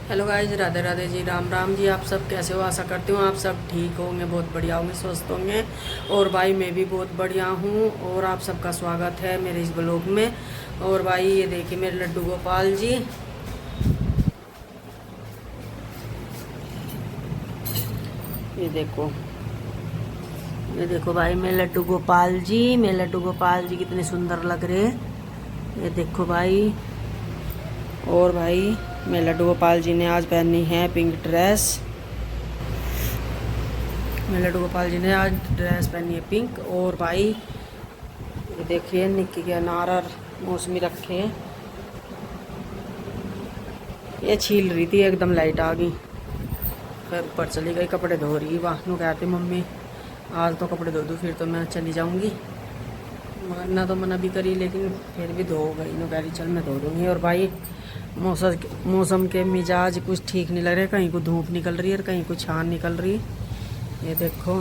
Hello guys, Radhe Radhe ji, Ram Ram ji. आप सब कैसे हो? आशा करती हूँ आप सब ठीक होंगे, बहुत बढ़िया होंगे, स्वस्थ होंगे। और भाई मैं भी बहुत बढ़िया हूँ और आप सबका स्वागत है मेरे इस ब्लॉग में। और भाई ये देखिए मेरे लड्डू गोपाल जी, ये देखो, ये देखो भाई मेरे लड्डू गोपाल जी, मेरे लड्डू गोपाल जी कितने सुंदर लग रहे हैं। ये देखो भाई। और भाई मेरे लड्डू गोपाल जी ने आज पहनी है पिंक ड्रेस। मेरे लड्डू गोपाल जी ने आज ड्रेस पहनी है पिंक। और भाई ये देखिए निक्की के अनार और मौसमी रखे हैं। ये छील रही थी, एकदम लाइट आ गई, फिर ऊपर चली गई, कपड़े धो रही। वाह नु कहती मम्मी आज तो कपड़े धो दूँ, फिर तो मैं चली जाऊँगी। मरना तो मना भी करी, लेकिन फिर भी धो गई। नु कह रही चल मैं धो दूँगी। और भाई मौसम के मिजाज कुछ ठीक नहीं लग रहे, कहीं को धूप निकल रही है और कहीं को छान निकल रही। ये देखो,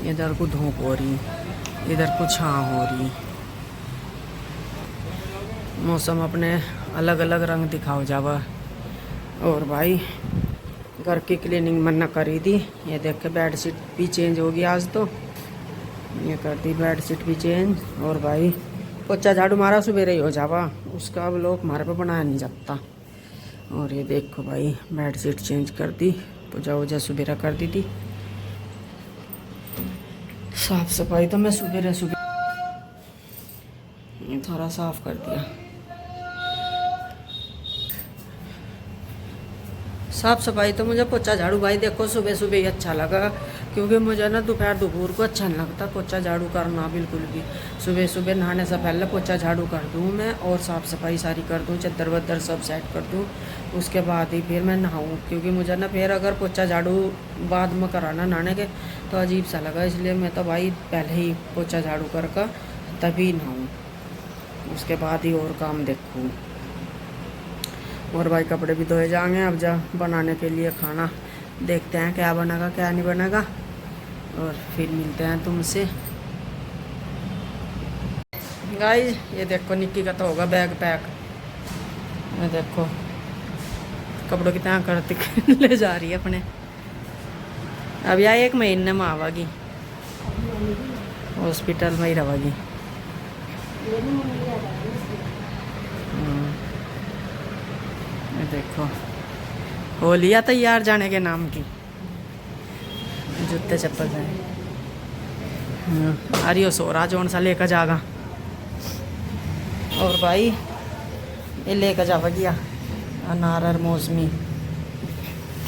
इधर को धूप हो रही, इधर को छां हो रही। मौसम अपने अलग अलग रंग दिखाओ जावा। और भाई घर की क्लीनिंग मन्ना करी थी। ये देख के बेड शीट भी चेंज होगी आज तो, ये कर दी बेड शीट भी चेंज। और भाई पोछा झाड़ू मारा सुबह ही हो जावा, उसका अब लोग हमारे पे बनाया नहीं जाता। और ये देखो भाई बेड शीट चेंज कर दी, पूजा वूजा सुबेरा कर दी थी। साफ सफाई तो मैं सुबह थोड़ा साफ कर दिया। साफ सफाई तो मुझे पोछा झाड़ू भाई देखो सुबह सुबह ही अच्छा लगा, क्योंकि मुझे ना दोपहर दोपहर को अच्छा नहीं लगता पोछा झाड़ू करना बिल्कुल भी। सुबह सुबह नहाने से पहले पोछा झाड़ू कर दूँ मैं, और साफ़ सफाई सारी कर दूँ, चद्दर वद्दर सब सेट कर दूँ, उसके बाद ही फिर मैं नहाऊँ। क्योंकि मुझे ना फिर अगर पोछा झाड़ू बाद में कराना नहाने के तो अजीब सा लगा, इसलिए मैं तो भाई पहले ही पोछा झाड़ू कर तभी नहाऊँ, उसके बाद ही और काम देखूँ। और भाई कपड़े भी धोए जाएंगे। अब जा बनाने के लिए खाना देखते हैं क्या बनेगा क्या नहीं बनेगा, और फिर मिलते हैं तुमसे। गाइस ये देखो निक्की का तो होगा बैग पैक। ये देखो कपड़ों की तरह करती ले जा रही है अपने। अब यार 1 महीने में आवागी, हॉस्पिटल में ही रहेगी। ये देखो हो लिया तैयार जाने के नाम की, जूते चप्पल है। अरे सोरा जोन सा लेकर जागा। और भाई ये लेकर जावा गया अनार और मौसमी,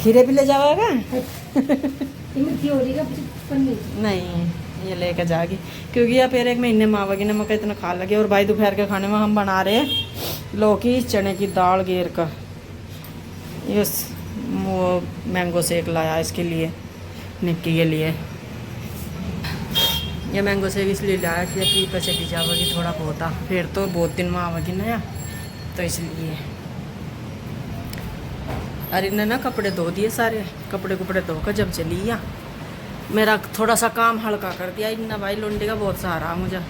खीरे भी ले जाएगा नहीं, ये लेकर जाएगी क्योंकि या फिर 1 महीने में आवेगी, नमक इतना खा लगे। और भाई दोपहर के खाने में हम बना रहे हैं लौकी चने की दाल घेर का। ये वो मैंगो शेक लाया इसके लिए, निक्की के लिए। ये मैंगो शेक इसलिए लाया कि अपनी पर चली जाएगी थोड़ा बहुत, फिर तो बहुत दिन में आवेगी नया, तो इसलिए। अरे ने ना कपड़े धो दिए सारे, कपड़े धोकर जब चली आ, मेरा थोड़ा सा काम हल्का कर दिया इन्ना। भाई लुंडी का बहुत सहारा मुझे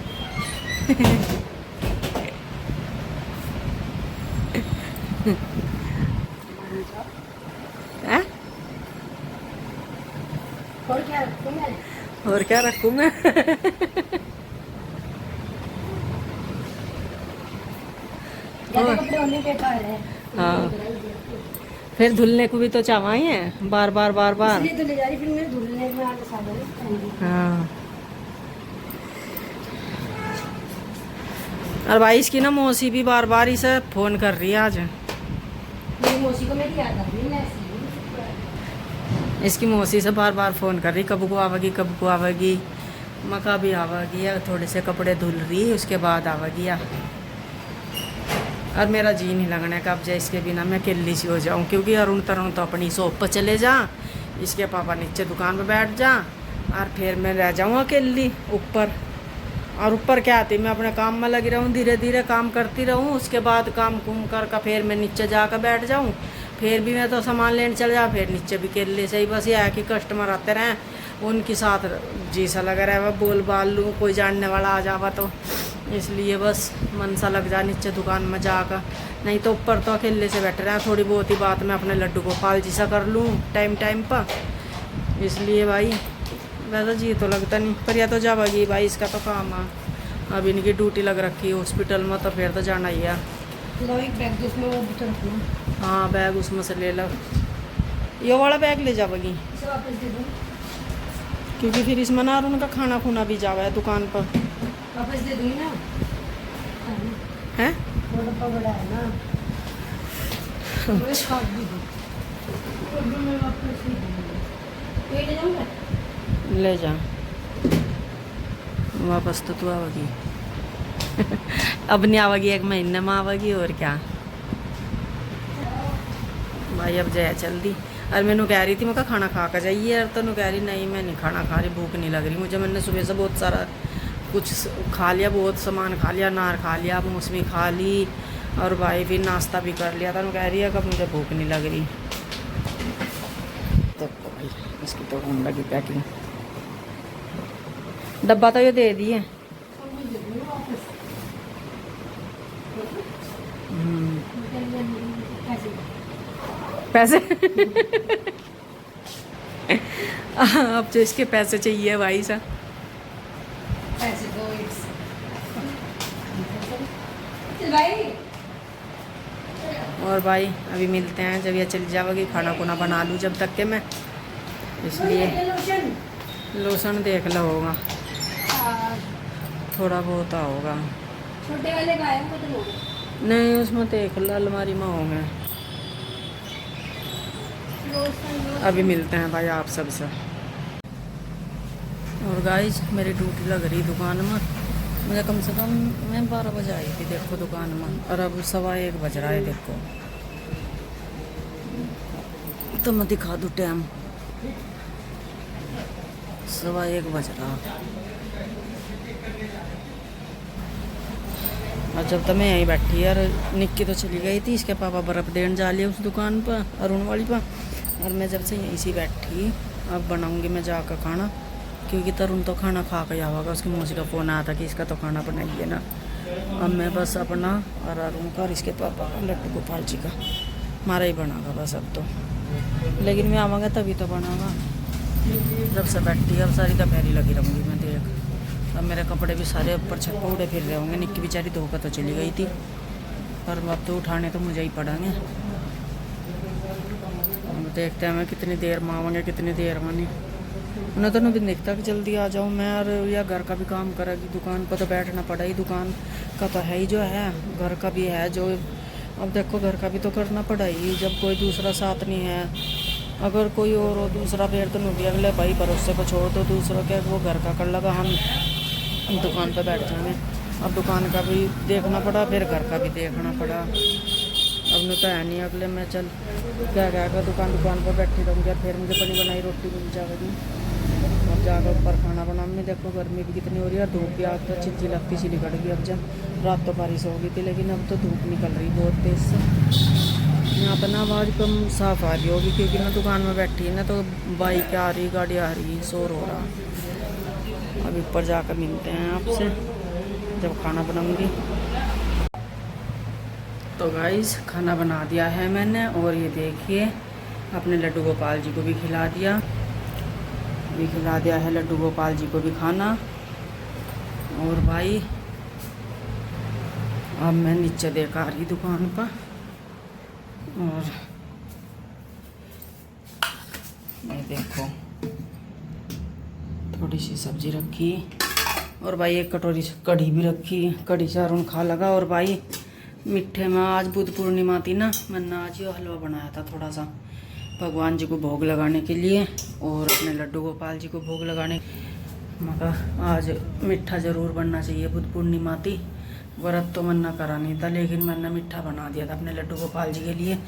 और क्या रखूँ मैं हाँ, फिर धुलने को भी तो चाहिए बार बार बार बार। हाँ और भाई इसकी ना मौसी भी बार बार इसे फोन कर रही है आज। मौसी को मेरी याद आ रही है, इसकी मौसी से बार बार फ़ोन कर रही कब को आवेगी कब को आवेगी। मका भी आवेगी या थोड़े से कपड़े धुल रही उसके बाद आवेगी। और मेरा जी नहीं लगना कब जाए इसके बिना, मैं अकेली सी हो जाऊँ। क्योंकि अरुण तरुण तो अपनी शॉप पर चले जा, इसके पापा नीचे दुकान पर बैठ जा, और फिर मैं रह जाऊँ अकेली ऊपर। और ऊपर क्या आती, मैं अपने काम में लगी रहूँ, धीरे धीरे काम करती रहूँ, उसके बाद काम कुम कर फिर मैं नीचे जाकर बैठ जाऊँ। फिर भी मैं तो सामान लेने चल जा, फिर नीचे भी केले से ही बस यह है कि कस्टमर आते रहें, उनके साथ जी सा लगा रहा है, बोल बाल लूँ, कोई जानने वाला आ जावा तो इसलिए बस मन सा लग जा नीचे दुकान में जाकर। नहीं तो ऊपर तो अकेले से बैठ रहा है, थोड़ी बहुत ही बात मैं अपने लड्डू गोपाल जी सा कर लूँ टाइम टाइम पर। इसलिए भाई वैसा जी तो लगता नहीं, पर या तो जाएगी भाई, इसका तो काम है। अब इनकी ड्यूटी लग रखी है हॉस्पिटल में, तो फिर तो जाना ही है। हाँ बैग उसमें से ले लो, ये वाला बैग ले जाओगी क्योंकि फिर इसमें ना उनका खाना खुना भी जावा है दुकान पर। वापस दे दूँगी ना, हैं वो डब्बा बड़ा है ना, वापस भी दो, मैं वापस ही दूँगी। ले जाऊँगा, ले जा वापस तो तू आवेगी अब नहीं आवेगी, 1 महीने में आवेगी और क्या भाई। अब जाए जल्दी। और मैंने कह रही थी मैं खाना खा कर जाइए, और तो कह रही नहीं मैं नहीं खाना खा रही, भूख नहीं लग रही मुझे। मैंने सुबह से बहुत सारा कुछ खा लिया, बहुत सामान खा लिया, नार खा लिया, मौसमी खा ली, और भाई फिर नाश्ता भी कर लिया था। कह रही है कि मुझे भूख नहीं लग रही। तो भाई इसकी तो होने लगी पैकिंग। डब्बा तो ये दे दिए। पैसे अब जो इसके पैसे चाहिए भाई साहब, पैसे दो भाई। और भाई अभी मिलते हैं जब ये चली जाएगी, खाना खुना बना लूँ जब तक के मैं। इसलिए लोशन देख लो होगा, थोड़ा बहुत होगा। छोटे वाले गाय को तो नहीं उसमें देख लो अलमारी में होंगे। अभी मिलते हैं भाई आप सबसे। और गाइस मेरी ड्यूटी लग रही दुकान में, मुझे कम से कम मैं 12 बजे आई थी देखो दुकान में, और अब 1:15 बज रहा है देखो। तो मैं दिखा दूँ टाइम, 1:15 बज रहा। और जब तक मैं यहीं बैठी यार, निक्की तो चली गई थी, इसके पापा बर्फ़ देने जा लिए उस दुकान पर अरुण वाली पर। और मैं जब से यहीं से बैठी, अब बनाऊंगी मैं जाकर खाना, क्योंकि तरुण तो खाना खा के आवागा। उसकी मौसी का फ़ोन आया था कि इसका तो खाना बनाइए ना। अब मैं बस अपना और अरुण का और इसके पापा का लड्डू गोपाल जी का मारा ही बनागा बस अब तो। लेकिन मैं आवाँगा तभी तो बनाऊँगा। जब से बैठी अब सारी दोपहरी लगी रहूँगी मैं देख। अब मेरे कपड़े भी सारे ऊपर छत पर उड़े फिर रहे होंगे। निक्की बेचारी धोकर तो चली गई थी, पर अब तो उठाने तो मुझे ही पड़ेंगे। देखते हैं मैं कितनी देर में आऊँगे, कितनी देर में नहीं। उन्हें तो नहीं दिखता कि जल्दी आ जाऊँ मैं, और या घर का भी काम करेगी, दुकान पर तो बैठना पड़ा ही। दुकान का तो है ही जो है, घर का भी है जो। अब देखो घर का भी तो करना पड़ा ही, जब कोई दूसरा साथ नहीं है। अगर कोई और हो दूसरा फिर तो नहीं, अगले भाई भरोसे पर छोड़ दो दूसरा क्या, वो घर का कर लगा, हम दुकान पर बैठ जाएंगे। अब दुकान का भी देखना पड़ा, फिर घर का भी देखना पड़ा। अब मैं तो है नहीं अगले में, चल क्या कर दुकान पर बैठी रहूँगी, फिर मुझे बनी बनाई रोटी मिल जाएगी। अब जाकर ऊपर खाना बनाऊँगी। देखो गर्मी भी कितनी हो रही है, धूप भी आज तो चिंची लगती सी निकल गई। अब जब रात तो बारिश हो गई थी, लेकिन अब तो धूप निकल रही बहुत तेज़ से। यहाँ पर ना आवाज़ कम साफ आ रही होगी, क्योंकि मैं दुकान में बैठी ना, तो बाइक आ रही, गाड़ी आ रही, शोर हो रहा। अब ऊपर जाकर मिलते हैं आपसे जब खाना बनाऊँगी। तो गाइस खाना बना दिया है मैंने, और ये देखिए अपने लड्डू गोपाल जी को भी खिला दिया। भी खिला दिया है लड्डू गोपाल जी को भी खाना। और भाई अब मैं नीचे देख आ रही दुकान पर, और ये देखो थोड़ी सी सब्जी रखी, और भाई 1 कटोरी कढ़ी भी रखी। कढ़ी से अरुण खा लगा। और भाई मीठे में आज बुध पूर्णिमा थी ना, मैंने आज ये हलवा बनाया था थोड़ा सा भगवान जी को भोग लगाने के लिए, और अपने लड्डू गोपाल जी को भोग लगाने। मगर आज मीठा ज़रूर बनना चाहिए, बुध पूर्णिमा थी, व्रत तो मन्ना करा नहीं था, लेकिन मैंने मीठा बना दिया था अपने लड्डू गोपाल जी के लिए।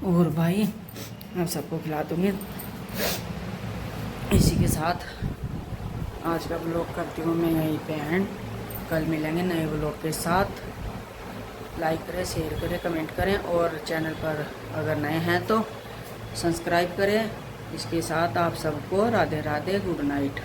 और भाई अब सबको खिला दूँगी। इसी के साथ आज का ब्लॉग करती हूँ मैं यहीं पे एंड। कल मिलेंगे नए ब्लॉग के साथ। लाइक करें, शेयर करें, कमेंट करें, और चैनल पर अगर नए हैं तो सब्सक्राइब करें। इसके साथ आप सबको राधे राधे, गुड नाइट।